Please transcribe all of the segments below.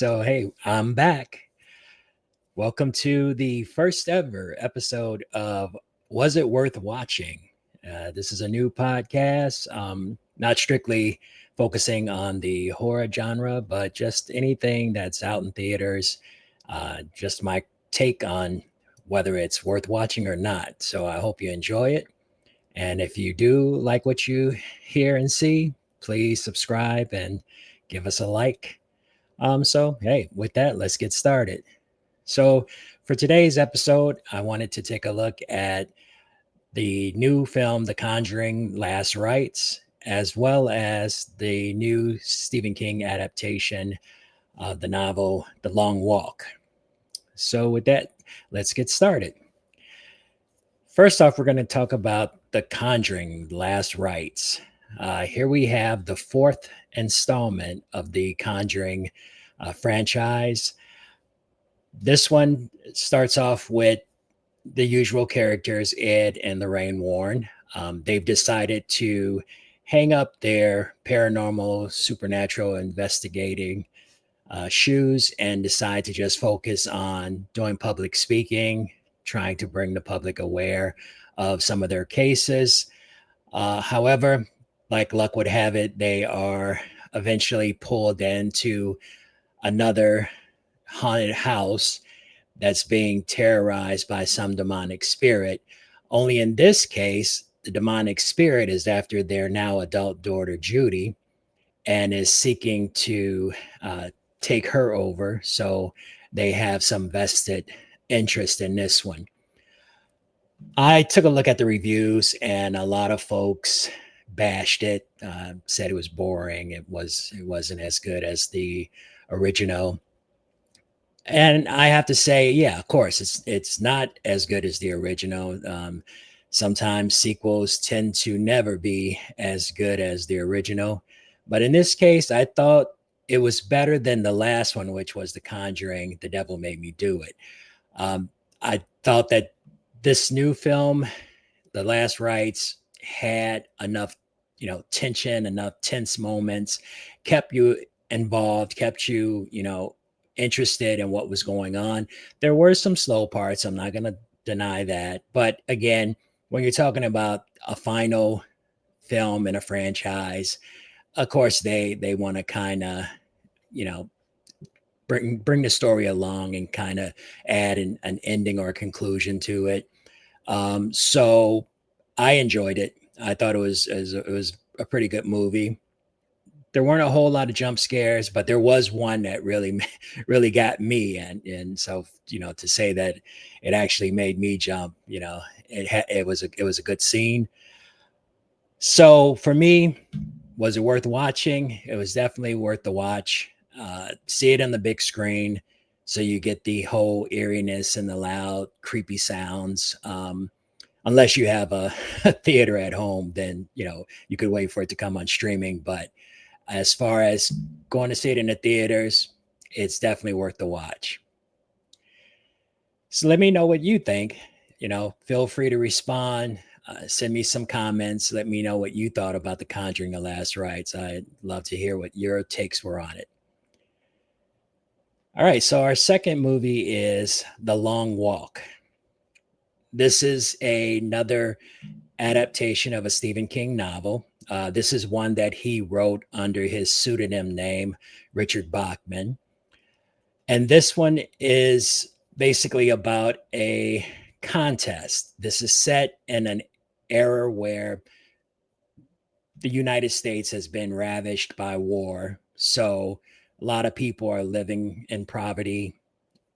So, hey, I'm back. Welcome to the first ever episode of Was It Worth Watching? This is a new podcast, not strictly focusing on the horror genre, but just anything that's out in theaters. Just my take on whether it's worth watching or not. So, I hope you enjoy it. And if you do like what you hear and see, please subscribe and give us a like. So, hey, with that, let's get started. So, for today's episode, I wanted to take a look at the new film, The Conjuring Last Rites, as well as the new Stephen King adaptation of the novel, The Long Walk. So, with that, let's get started. First off, we're going to talk about The Conjuring Last Rites. Here we have the fourth installment of the Conjuring franchise. This one starts off with the usual characters, Ed and Lorraine Warren. They've decided to hang up their paranormal, supernatural investigating shoes and decide to just focus on doing public speaking, trying to bring the public aware of some of their cases. However, like luck would have it, they are eventually pulled into another haunted house that's being terrorized by some demonic spirit. Only in this case, the demonic spirit is after their now adult daughter, Judy, and is seeking to take her over. So they have some vested interest in this one. I took a look at the reviews, and a lot of folks bashed it, said it was boring. It wasn't as good as the original. And I have to say, yeah, of course, it's not as good as the original. Sometimes sequels tend to never be as good as the original, but in this case, I thought it was better than the last one, which was The Conjuring. The Devil Made Me Do It. I thought that this new film, The Last Rites, had enough, tension, enough tense moments, kept you involved, kept you, interested in what was going on. There were some slow parts. I'm not going to deny that. But again, when you're talking about a final film in a franchise, of course they want to kind of, you know, bring the story along and kind of add an ending or a conclusion to it. So I enjoyed it. I thought it was a pretty good movie. There weren't a whole lot of jump scares, but there was one that really really got me, and so to say that it actually made me jump, it was a good scene. So for me, was it worth watching? It was definitely worth the watch. See it on the big screen, so you get the whole eeriness and the loud, creepy sounds. Unless you have a theater at home, then you could wait for it to come on streaming. But as far as going to see it in the theaters, it's definitely worth the watch. So let me know what you think. Feel free to respond. Send me some comments. Let me know what you thought about The Conjuring: The Last Rites. I'd love to hear what your takes were on it. All right, so our second movie is The Long Walk. This is another adaptation of a Stephen King novel. This is one that he wrote under his pseudonym name, Richard Bachman. And this one is basically about a contest. This is set in an era where the United States has been ravished by war. So a lot of people are living in poverty.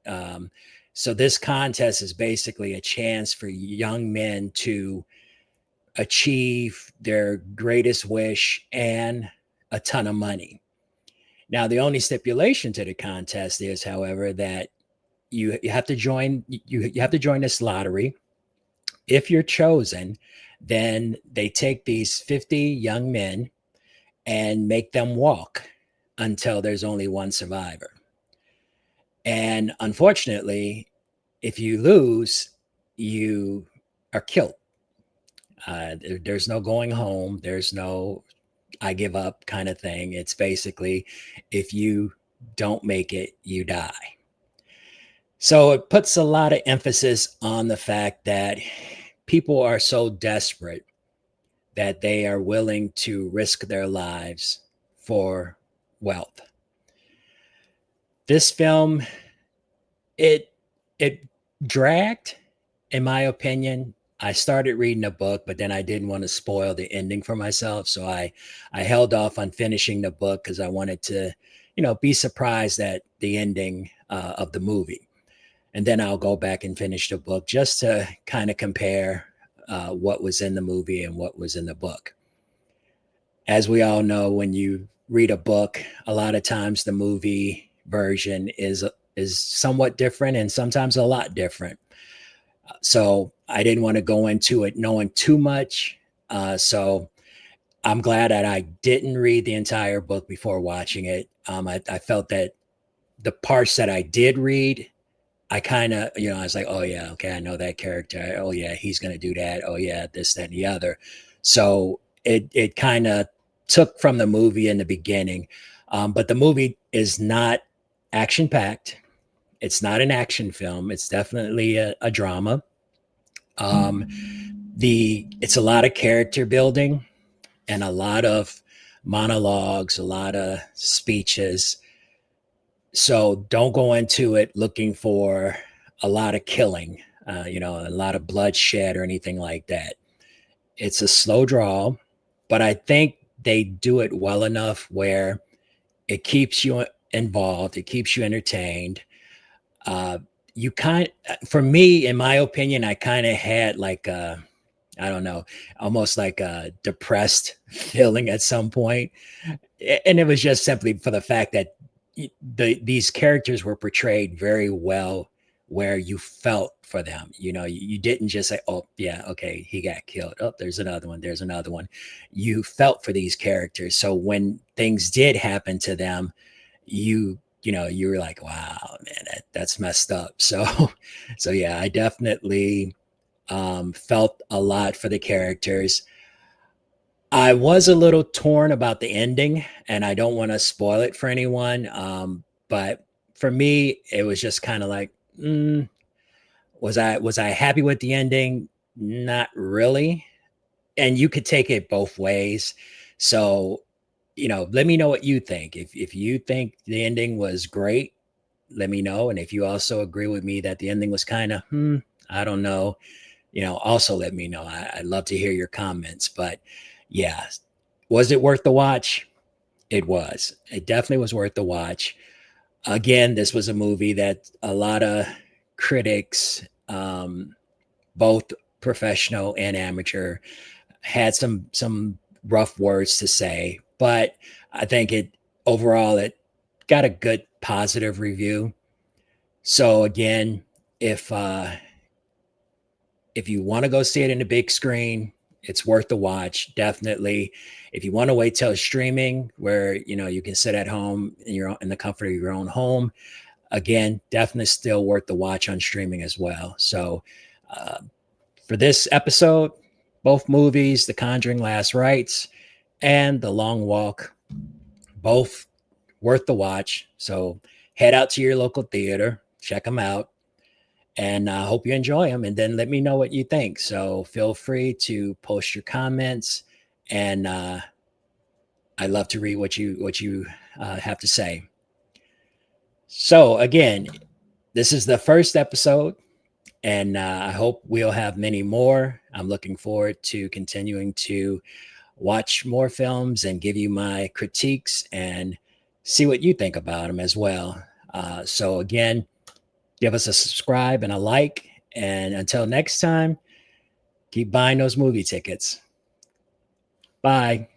Um, so this contest is basically a chance for young men to achieve their greatest wish and a ton of money. Now, the only stipulation to the contest is, however, that you have to join you have to join this lottery. If you're chosen, then they take these 50 young men and make them walk until there's only one survivor. And unfortunately, if you lose, you are killed. There's no going home. There's no I give up kind of thing. It's basically if you don't make it, you die. So it puts a lot of emphasis on the fact that people are so desperate that they are willing to risk their lives for wealth. This film, it it dragged, in my opinion. I started reading a book, but then I didn't want to spoil the ending for myself, so I held off on finishing the book because I wanted to, be surprised at the ending of the movie, and then I'll go back and finish the book just to kind of compare what was in the movie and what was in the book. As we all know, when you read a book, a lot of times the movie version is somewhat different and sometimes a lot different. So I didn't want to go into it knowing too much. So I'm glad that I didn't read the entire book before watching it. I felt that the parts that I did read, I kind of, I was like, oh yeah, okay, I know that character. Oh yeah, he's gonna do that. Oh yeah, this, that, and the other. So it kind of took from the movie in the beginning, but the movie is not action packed. It's not an action film. It's definitely a drama. Um, it's a lot of character building and a lot of monologues, a lot of speeches. So don't go into it looking for a lot of killing, a lot of bloodshed or anything like that. It's a slow draw, but I think they do it well enough where it keeps you involved, it keeps you entertained. Uh, for me, in my opinion, I kind of had like I don't know, almost like a depressed feeling at some point. And it was just simply for the fact that these characters were portrayed very well where you felt for them. You didn't just say, oh yeah, okay, he got killed, oh there's another one, there's another one. You felt for these characters, so when things did happen to them, you were like, wow man, that's messed up. So so yeah, I definitely felt a lot for the characters. I was a little torn about the ending, and I don't want to spoil it for anyone. But for me, it was just kind of like, was I happy with the ending? Not really. And you could take it both ways. So, let me know what you think. If you think the ending was great, let me know. And if you also agree with me that the ending was kind of, I don't know, also let me know. I'd love to hear your comments. But yeah, was it worth the watch? It was. It definitely was worth the watch. Again, this was a movie that a lot of critics, both professional and amateur, had some rough words to say, but I think it got a good positive review. So again, if if you want to go see it in the big screen, it's worth the watch, definitely. If you want to wait till streaming, where you can sit at home in the comfort of your own home, again, definitely still worth the watch on streaming as well. So, uh, for this episode, both movies, The Conjuring: Last Rites and The Long Walk, both worth the watch. So head out to your local theater, check them out, and I hope you enjoy them. And then let me know what you think. So feel free to post your comments, and I love to read what you have to say. So again, this is the first episode, and I hope we'll have many more. I'm looking forward to continuing to watch more films and give you my critiques and see what you think about them as well. So again, give us a subscribe and a like. And until next time, keep buying those movie tickets. Bye.